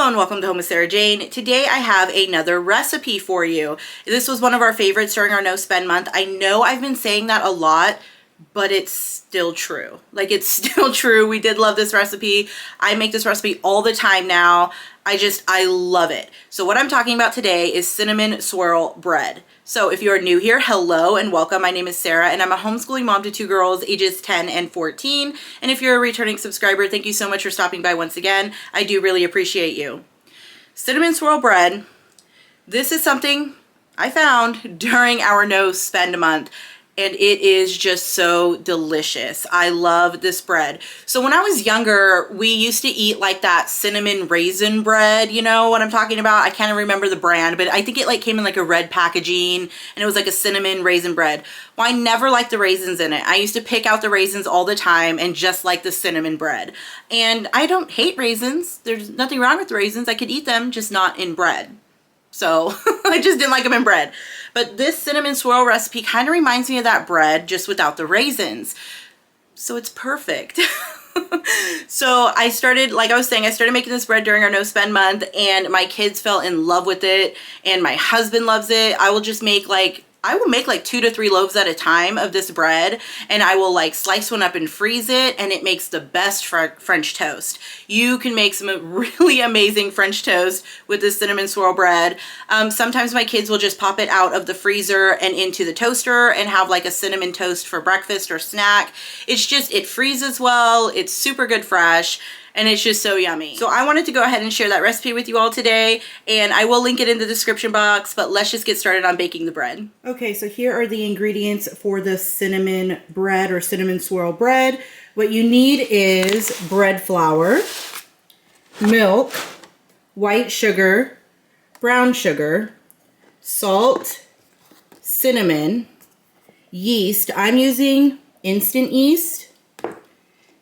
Hello and welcome to Home with Sarah Jane. Today I have another recipe for you. This was one of our favorites during our no spend month. I know I've been saying that a lot, but it's still true. Like, it's still true. We did love this recipe. I make this recipe all the time now. I love it. So what I'm talking about today is cinnamon swirl bread. So if you are new here, hello and welcome. My name is Sarah and I'm a homeschooling mom to two girls ages 10 and 14. And if you're a returning subscriber, thank you so much for stopping by once again. I do really appreciate you. Cinnamon swirl bread. This is something I found during our no spend month. And it is just so delicious. I love this bread. So when I was younger, we used to eat like that cinnamon raisin bread. You know what I'm talking about? I can't remember the brand, but I think it like came in like a red packaging and it was like a cinnamon raisin bread. Well, I never liked the raisins in it. I used to pick out the raisins all the time and just like the cinnamon bread. And I don't hate raisins. There's nothing wrong with raisins. I could eat them, just not in bread. So I just didn't like them in bread. But this cinnamon swirl recipe kind of reminds me of that bread, just without the raisins. So it's perfect. So I started, like I was saying, I started making this bread during our no spend month and my kids fell in love with it and my husband loves it. I will make like 2 to 3 loaves at a time of this bread, and I will like slice one up and freeze it, and it makes the best French toast. You can make some really amazing French toast with this cinnamon swirl bread. Sometimes my kids will just pop it out of the freezer and into the toaster and have like a cinnamon toast for breakfast or snack. It's just, it freezes well, it's super good fresh, and it's just so yummy. So I wanted to go ahead and share that recipe with you all today, and I will link it in the description box, but let's just get started on baking the bread. Okay, so here are the ingredients for the cinnamon bread or cinnamon swirl bread. What you need is bread flour, milk, white sugar, brown sugar, salt, cinnamon, yeast. I'm using instant yeast,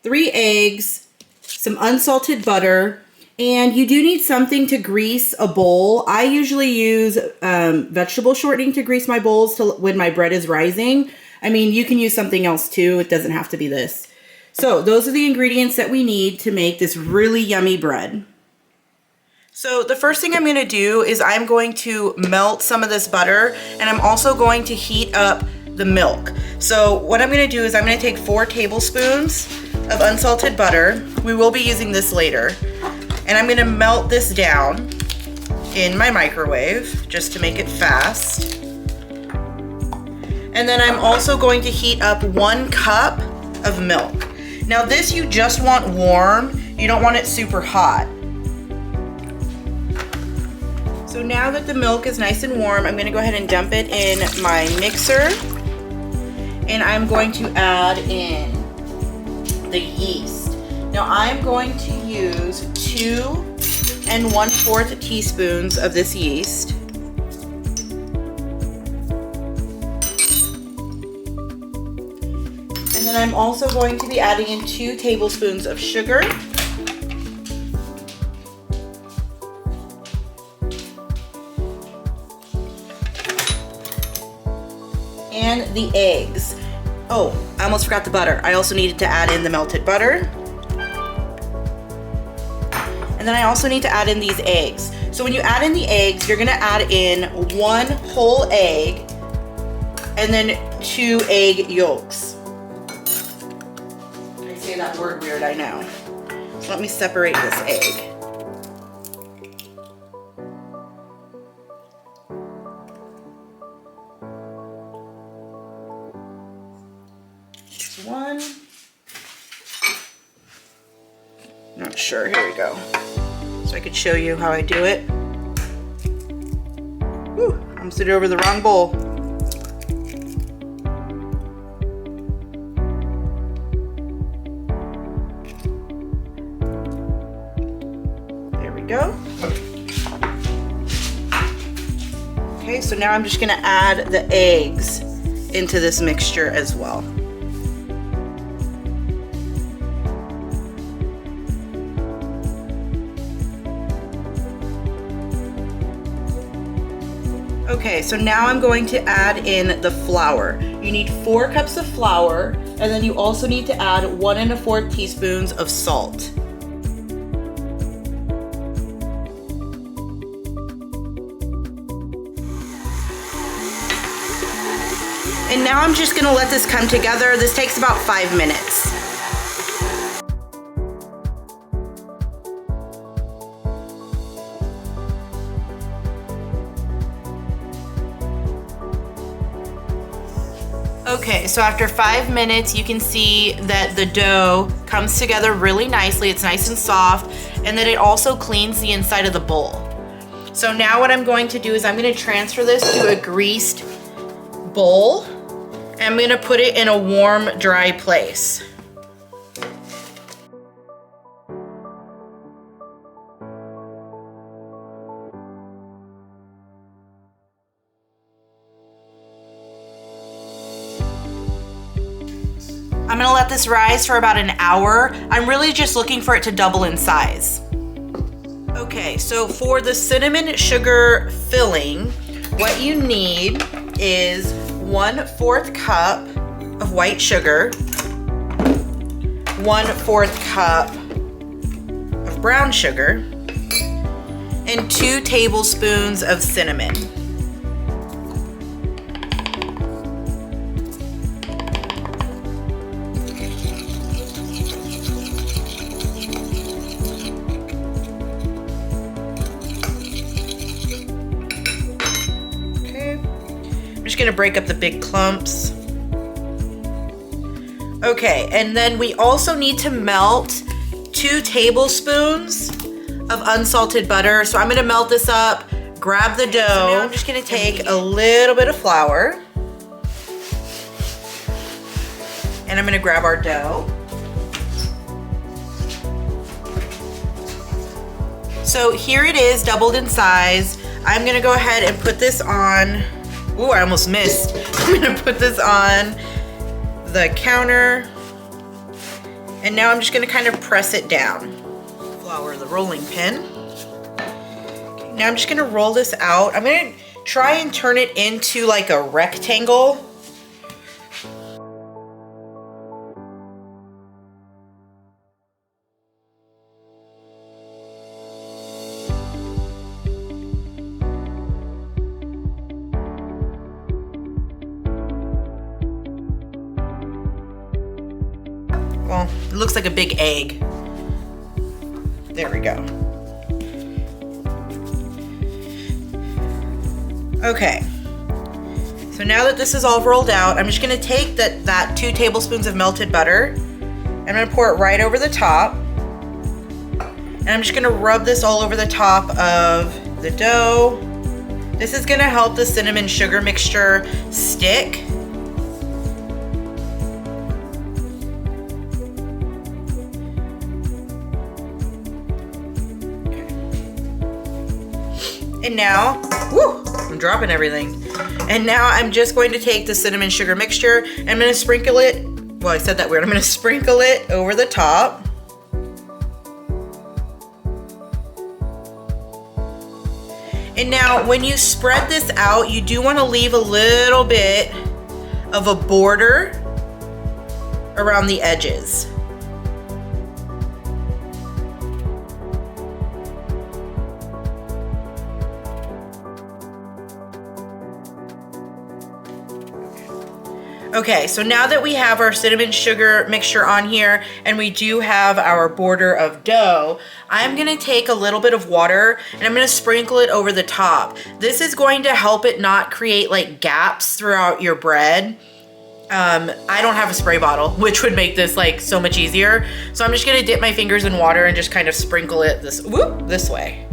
3 eggs, some unsalted butter, and you do need something to grease a bowl. I usually use vegetable shortening to grease my bowls when my bread is rising. I mean, you can use something else too. It doesn't have to be this. So those are the ingredients that we need to make this really yummy bread. So the first thing I'm going to do is I'm going to melt some of this butter, and I'm also going to heat up the milk. So what I'm going to do is I'm going to take 4 tablespoons of unsalted butter. We will be using this later. And I'm going to melt this down in my microwave just to make it fast. And then I'm also going to heat up 1 cup of milk. Now this you just want warm. You don't want it super hot. So now that the milk is nice and warm, I'm going to go ahead and dump it in my mixer. And I'm going to add in the yeast. Now I'm going to use 2 1/4 teaspoons of this yeast. And then I'm also going to be adding in 2 tablespoons of sugar. And the eggs. Oh, I almost forgot the butter. I also needed to add in the melted butter. And then I also need to add in these eggs. So when you add in the eggs, you're gonna add in 1 whole egg and then 2 egg yolks. I say that word weird, I know. So let me separate this egg. One. Not sure. Here we go. So I could show you how I do it. Whew, I almost did it over the wrong bowl. There we go. Okay, so now I'm just going to add the eggs into this mixture as well. Okay, so now I'm going to add in the flour. You need 4 cups of flour, and then you also need to add 1 1/4 teaspoons of salt. And now I'm just gonna let this come together. This takes about 5 minutes. Okay, so after 5 minutes, you can see that the dough comes together really nicely. It's nice and soft, and that it also cleans the inside of the bowl. So now what I'm going to do is I'm gonna transfer this to a greased bowl. I'm gonna put it in a warm, dry place. I'm gonna let this rise for about an hour. I'm really just looking for it to double in size. Okay, so for the cinnamon sugar filling, what you need is 1/4 cup of white sugar, 1/4 cup of brown sugar, and 2 tablespoons of cinnamon. Gonna break up the big clumps. Okay, and then we also need to melt 2 tablespoons of unsalted butter. So I'm gonna melt this up, grab the dough. So now I'm just gonna take a little bit of flour, and I'm gonna grab our dough. So here it is, doubled in size. I'm gonna go ahead and put this on. Ooh, I almost missed. I'm gonna put this on the counter. And now I'm just gonna kind of press it down. Flour the rolling pin. Okay, now I'm just gonna roll this out. I'm gonna try and turn it into like a rectangle. Well, it looks like a big egg. There we go. Okay. So now that this is all rolled out, I'm just gonna take that 2 tablespoons of melted butter. I'm gonna pour it right over the top. And I'm just gonna rub this all over the top of the dough. This is gonna help the cinnamon sugar mixture stick. And now, whoo, I'm dropping everything. And now I'm just going to take the cinnamon sugar mixture and I'm gonna sprinkle it, well, I said that weird, I'm gonna sprinkle it over the top. And now when you spread this out, you do wanna leave a little bit of a border around the edges. Okay, so now that we have our cinnamon sugar mixture on here and we do have our border of dough, I'm gonna take a little bit of water and I'm gonna sprinkle it over the top. This is going to help it not create like gaps throughout your bread. I don't have a spray bottle, which would make this like so much easier. So I'm just gonna dip my fingers in water and just kind of sprinkle it this way.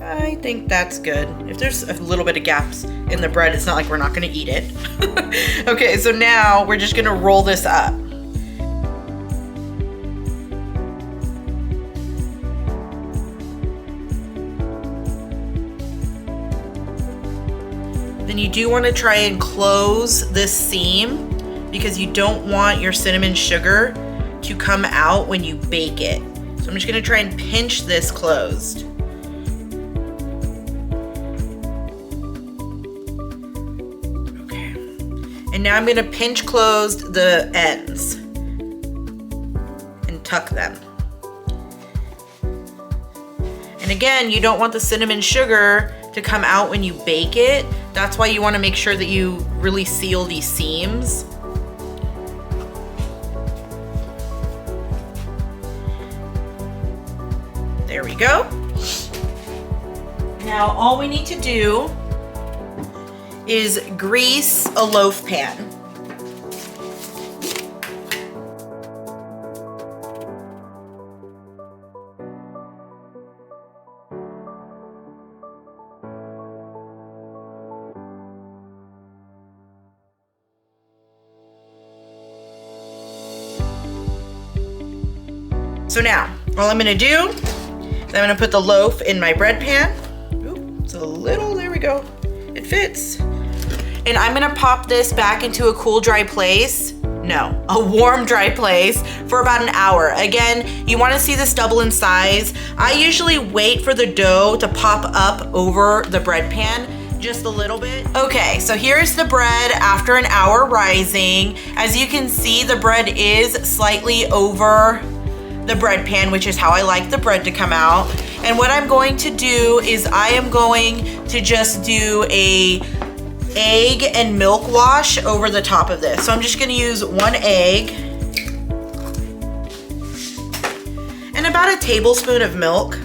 I think that's good. If there's a little bit of gaps in the bread, it's not like we're not gonna eat it. Okay, so now we're just gonna roll this up. Then you do want to try and close this seam because you don't want your cinnamon sugar to come out when you bake it. So I'm just gonna try and pinch this closed. Okay. And now I'm gonna pinch closed the ends and tuck them. And And again, you don't want the cinnamon sugar to come out when you bake it. That's why you want to make sure that you really seal these seams. There we go. Now all we need to do is grease a loaf pan. So now, all I'm gonna do is I'm gonna put the loaf in my bread pan. Ooh, it's a little, there we go. It fits. And I'm gonna pop this back into a cool, dry place. No, a warm, dry place for about an hour. Again, you wanna see this double in size. I usually wait for the dough to pop up over the bread pan just a little bit. Okay, so here's the bread after an hour rising. As you can see, the bread is slightly over the bread pan, which is how I like the bread to come out. And what I'm going to do is I am going to just do a egg and milk wash over the top of this. So I'm just gonna use 1 egg and about a tablespoon of milk.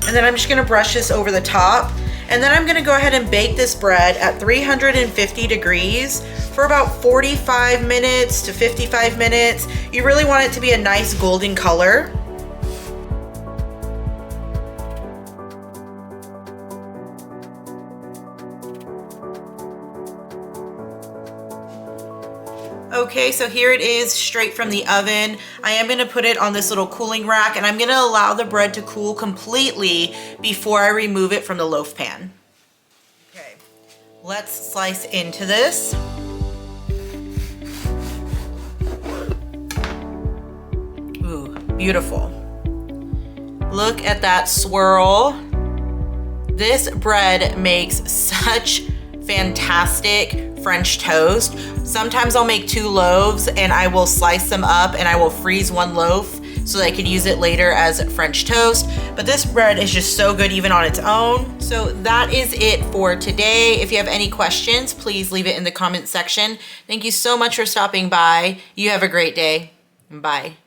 And then I'm just gonna brush this over the top. And then I'm gonna go ahead and bake this bread at 350 degrees for about 45 minutes to 55 minutes. You really want it to be a nice golden color. Okay, so here it is straight from the oven. I am gonna put it on this little cooling rack and I'm gonna allow the bread to cool completely before I remove it from the loaf pan. Okay, let's slice into this. Ooh, beautiful. Look at that swirl. This bread makes such fantastic French toast. Sometimes I'll make 2 loaves and I will slice them up and I will freeze 1 loaf so that I could use it later as French toast. But this bread is just so good even on its own. So that is it for today. If you have any questions, please leave it in the comment section. Thank you so much for stopping by. You have a great day. Bye.